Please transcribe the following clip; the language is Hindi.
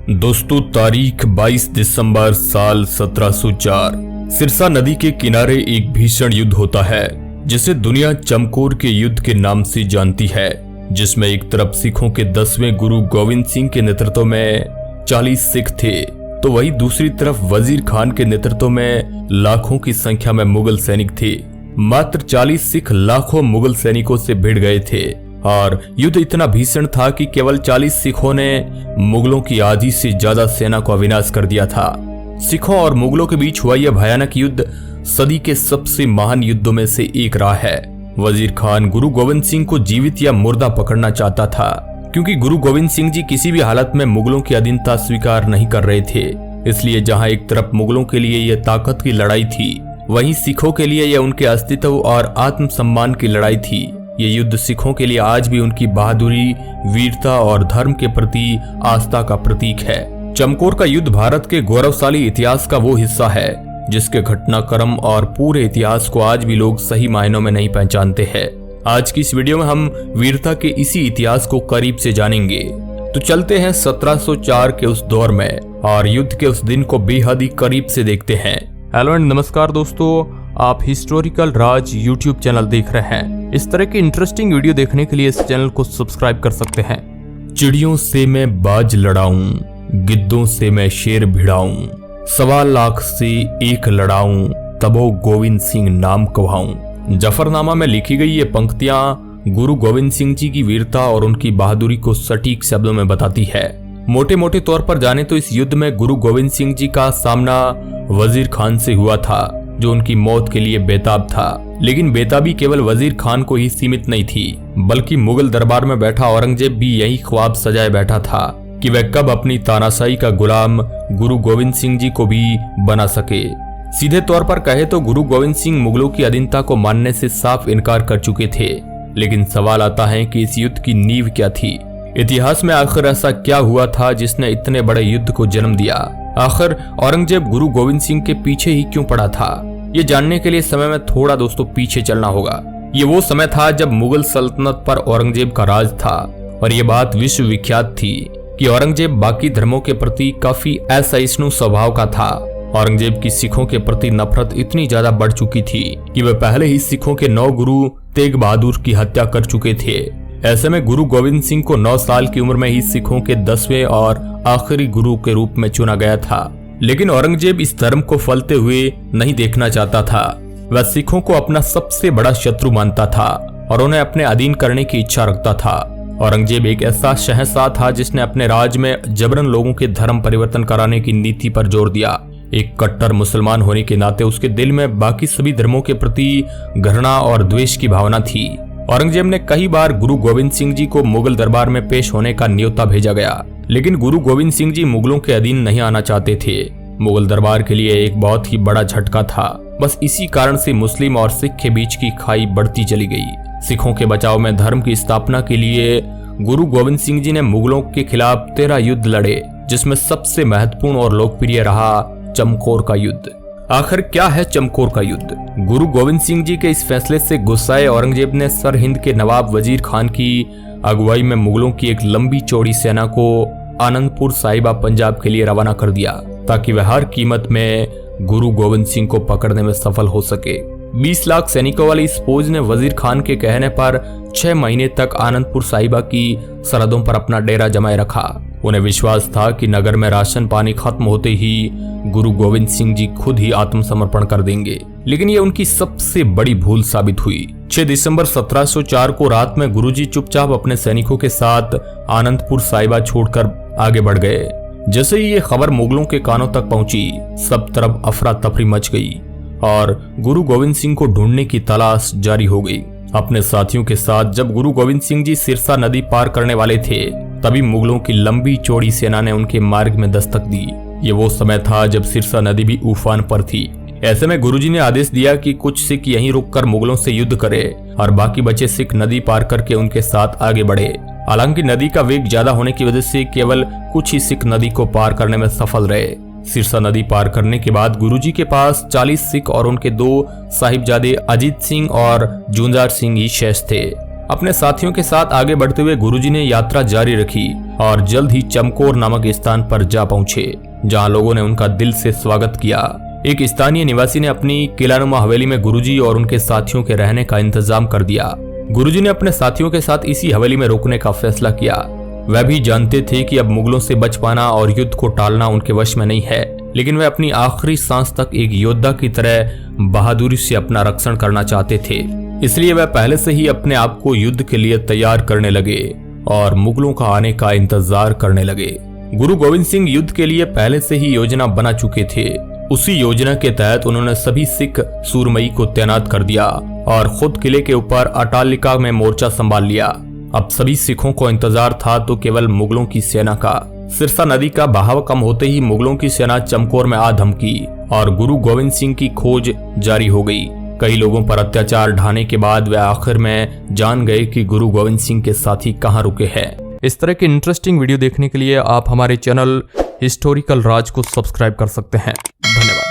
दोस्तों, तारीख 22 दिसंबर साल 1704 सिरसा नदी के किनारे एक भीषण युद्ध होता है जिसे दुनिया चमकौर के युद्ध के नाम से जानती है, जिसमें एक तरफ सिखों के 10वें गुरु गोविंद सिंह के नेतृत्व में 40 सिख थे, तो वही दूसरी तरफ वजीर खान के नेतृत्व में लाखों की संख्या में मुगल सैनिक थे। मात्र 40 सिख लाखों मुगल सैनिकों से भिड़ गए थे और युद्ध इतना भीषण था कि केवल 40 सिखों ने मुगलों की आधी से ज्यादा सेना को विनाश कर दिया था। सिखों और मुगलों के बीच हुआ यह भयानक युद्ध सदी के सबसे महान युद्धों में से एक रहा है। वजीर खान गुरु गोविंद सिंह को जीवित या मुर्दा पकड़ना चाहता था, क्योंकि गुरु गोविंद सिंह जी किसी भी हालत में मुगलों की अधीनता स्वीकार नहीं कर रहे थे। इसलिए जहां एक तरफ मुगलों के लिए यह ताकत की लड़ाई थी, वहीं सिखों के लिए यह उनके अस्तित्व और आत्मसम्मान की लड़ाई थी। ये युद्ध सिखों के लिए आज भी उनकी बहादुरी, वीरता और धर्म के प्रति आस्था का प्रतीक है। चमकौर का युद्ध भारत के गौरवशाली इतिहास का वो हिस्सा है जिसके घटनाक्रम और पूरे इतिहास को आज भी लोग सही मायनों में नहीं पहचानते हैं। आज की इस वीडियो में हम वीरता के इसी इतिहास को करीब से जानेंगे। तो चलते हैं 1704 के उस दौर में और युद्ध के उस दिन को बेहद ही करीब से देखते हैं। हेलो एंड नमस्कार दोस्तों, आप हिस्टोरिकल राज यूट्यूब चैनल देख रहे हैं। इस तरह की इंटरेस्टिंग वीडियो देखने के लिए इस चैनल को सब्सक्राइब कर सकते हैं। चिड़ियों से मैं बाज लड़ाऊं, गिद्धों से मैं शेर भिड़ाऊं, 1.25 लाख से एक लड़ाऊं, तबो गोविंद सिंह नाम कहवाऊं। जफरनामा में लिखी गई ये पंक्तियां गुरु गोविंद सिंह जी की वीरता और उनकी बहादुरी को सटीक शब्दों में बताती है। मोटे मोटे तौर पर जाने तो इस युद्ध में गुरु गोविंद सिंह जी का सामना वजीर खान से हुआ था, जो उनकी मौत के लिए बेताब था। लेकिन बेताबी केवल वजीर खान को ही सीमित नहीं थी, बल्कि मुगल दरबार में बैठा औरंगजेब भी यही ख्वाब सजाए बैठा था कि वह कब अपनी तानाशाही का गुलाम गुरु गोविंद सिंह जी को भी बना सके। सीधे तौर पर कहे तो गुरु गोविंद सिंह मुगलों की अधीनता को मानने से साफ इनकार कर चुके थे। लेकिन सवाल आता है कि इस युद्ध की नींव क्या थी? इतिहास में आखिर ऐसा क्या हुआ था जिसने इतने बड़े युद्ध को जन्म दिया? आखिर औरंगजेब गुरु गोविंद सिंह के पीछे ही क्यों पड़ा था? ये जानने के लिए समय में थोड़ा दोस्तों पीछे चलना होगा। ये वो समय था जब मुगल सल्तनत पर औरंगजेब का राज था और ये बात विश्व विख्यात थी कि औरंगजेब बाकी धर्मों के प्रति काफी असहिष्णु स्वभाव का था। औरंगजेब की सिखों के प्रति नफरत इतनी ज्यादा बढ़ चुकी थी कि वह पहले ही सिखों के 9 गुरु तेग बहादुर की हत्या कर चुके थे। ऐसे में गुरु गोविंद सिंह को 9 साल की उम्र में ही सिखों के 10वें और आखिरी गुरु के रूप में चुना गया था। लेकिन औरंगजेब इस धर्म को फलते हुए नहीं देखना चाहता था। वह सिखों को अपना सबसे बड़ा शत्रु मानता था और उन्हें अपने अधीन करने की इच्छा रखता था। औरंगजेब एक ऐसा शहंशाह था जिसने अपने राज में जबरन लोगों के धर्म परिवर्तन कराने की नीति पर जोर दिया। एक कट्टर मुसलमान होने के नाते उसके दिल में बाकी सभी धर्मों के प्रति घृणा और द्वेष की भावना थी। औरंगजेब ने कई बार गुरु गोविंद सिंह जी को मुगल दरबार में पेश होने का न्योता भेजा गया, लेकिन गुरु गोविंद सिंह जी मुगलों के अधीन नहीं आना चाहते थे। मुगल दरबार के लिए एक बहुत ही बड़ा झटका था। बस इसी कारण से मुस्लिम और सिख के बीच की खाई बढ़ती चली गई। सिखों के बचाव में धर्म की स्थापना के लिए गुरु गोविंद सिंह जी ने मुगलों के खिलाफ 13 युद्ध लड़े, जिसमें सबसे महत्वपूर्ण और लोकप्रिय रहा चमकौर का युद्ध। आखिर क्या है चमकौर का युद्ध? गुरु गोविंद सिंह जी के इस फैसले से गुस्साए औरंगजेब ने सरहिंद के नवाब वजीर खान की अगुवाई में मुगलों की एक लंबी चौड़ी सेना को आनंदपुर साहिबा पंजाब के लिए रवाना कर दिया, ताकि वह हर कीमत में गुरु गोविंद सिंह को पकड़ने में सफल हो सके। 20 लाख सैनिकों वाली इस फौज ने वजीर खान के कहने पर 6 महीने तक आनंदपुर साहिबा की सरहदों पर अपना डेरा जमाए रखा। उन्हें विश्वास था कि नगर में राशन पानी खत्म होते ही गुरु गोविंद सिंह जी खुद ही आत्मसमर्पण कर देंगे। लेकिन ये उनकी सबसे बड़ी भूल साबित हुई। 6 दिसंबर 1704 को रात में गुरुजी चुपचाप अपने सैनिकों के साथ आनंदपुर साहिबा छोड़कर आगे बढ़ गए। जैसे ही ये खबर मुगलों के कानों तक पहुंची, सब तरफ अफरा तफरी मच गई और गुरु गोविंद सिंह को ढूंढने की तलाश जारी हो गई। अपने साथियों के साथ जब गुरु गोविंद सिंह जी सिरसा नदी पार करने वाले थे, तभी मुगलों की लंबी चौड़ी सेना ने उनके मार्ग में दस्तक दी। ये वो समय था जब सिरसा नदी भी उफान पर थी। ऐसे में गुरुजी ने आदेश दिया कि कुछ सिख यहीं रुककर मुगलों से युद्ध करें और बाकी बचे सिख नदी पार करके उनके साथ आगे बढ़े। हालांकि नदी का वेग ज्यादा होने की वजह से केवल कुछ ही सिख नदी को पार करने में सफल रहे। सिरसा नदी पार करने के बाद गुरुजी के पास 40 सिख और उनके 2 साहिबजादे अजीत सिंह और जूंजार सिंह ही शेष थे। अपने साथियों के साथ आगे बढ़ते हुए गुरुजी ने यात्रा जारी रखी और जल्द ही चमकौर नामक स्थान पर जा पहुंचे, जहां लोगों ने उनका दिल से स्वागत किया। एक स्थानीय निवासी ने अपनी किलानुमा हवेली में गुरुजी और उनके साथियों के रहने का इंतजाम कर दिया। गुरुजी ने अपने साथियों के साथ इसी हवेली में रुकने का फैसला किया। वह भी जानते थे कि अब मुगलों से बच पाना और युद्ध को टालना उनके वश में नहीं है, लेकिन वे अपनी आखिरी सांस तक एक योद्धा की तरह बहादुरी से अपना रक्षण करना चाहते थे। इसलिए वह पहले से ही अपने आप को युद्ध के लिए तैयार करने लगे और मुगलों का आने का इंतजार करने लगे। गुरु गोविंद सिंह युद्ध के लिए पहले से ही योजना बना चुके थे। उसी योजना के तहत उन्होंने सभी सिख सूरमई को तैनात कर दिया और खुद किले के ऊपर अटालिका में मोर्चा संभाल लिया। अब सभी सिखों को इंतजार था तो केवल मुगलों की सेना का। सिरसा नदी का बहाव कम होते ही मुगलों की सेना चमकौर में आ धमकी और गुरु गोविंद सिंह की खोज जारी हो गई। कई लोगों पर अत्याचार ढाने के बाद वे आखिर में जान गए कि गुरु गोविंद सिंह के साथी कहां रुके हैं। इस तरह के इंटरेस्टिंग वीडियो देखने के लिए आप हमारे चैनल हिस्टोरिकल राज को सब्सक्राइब कर सकते हैं। धन्यवाद।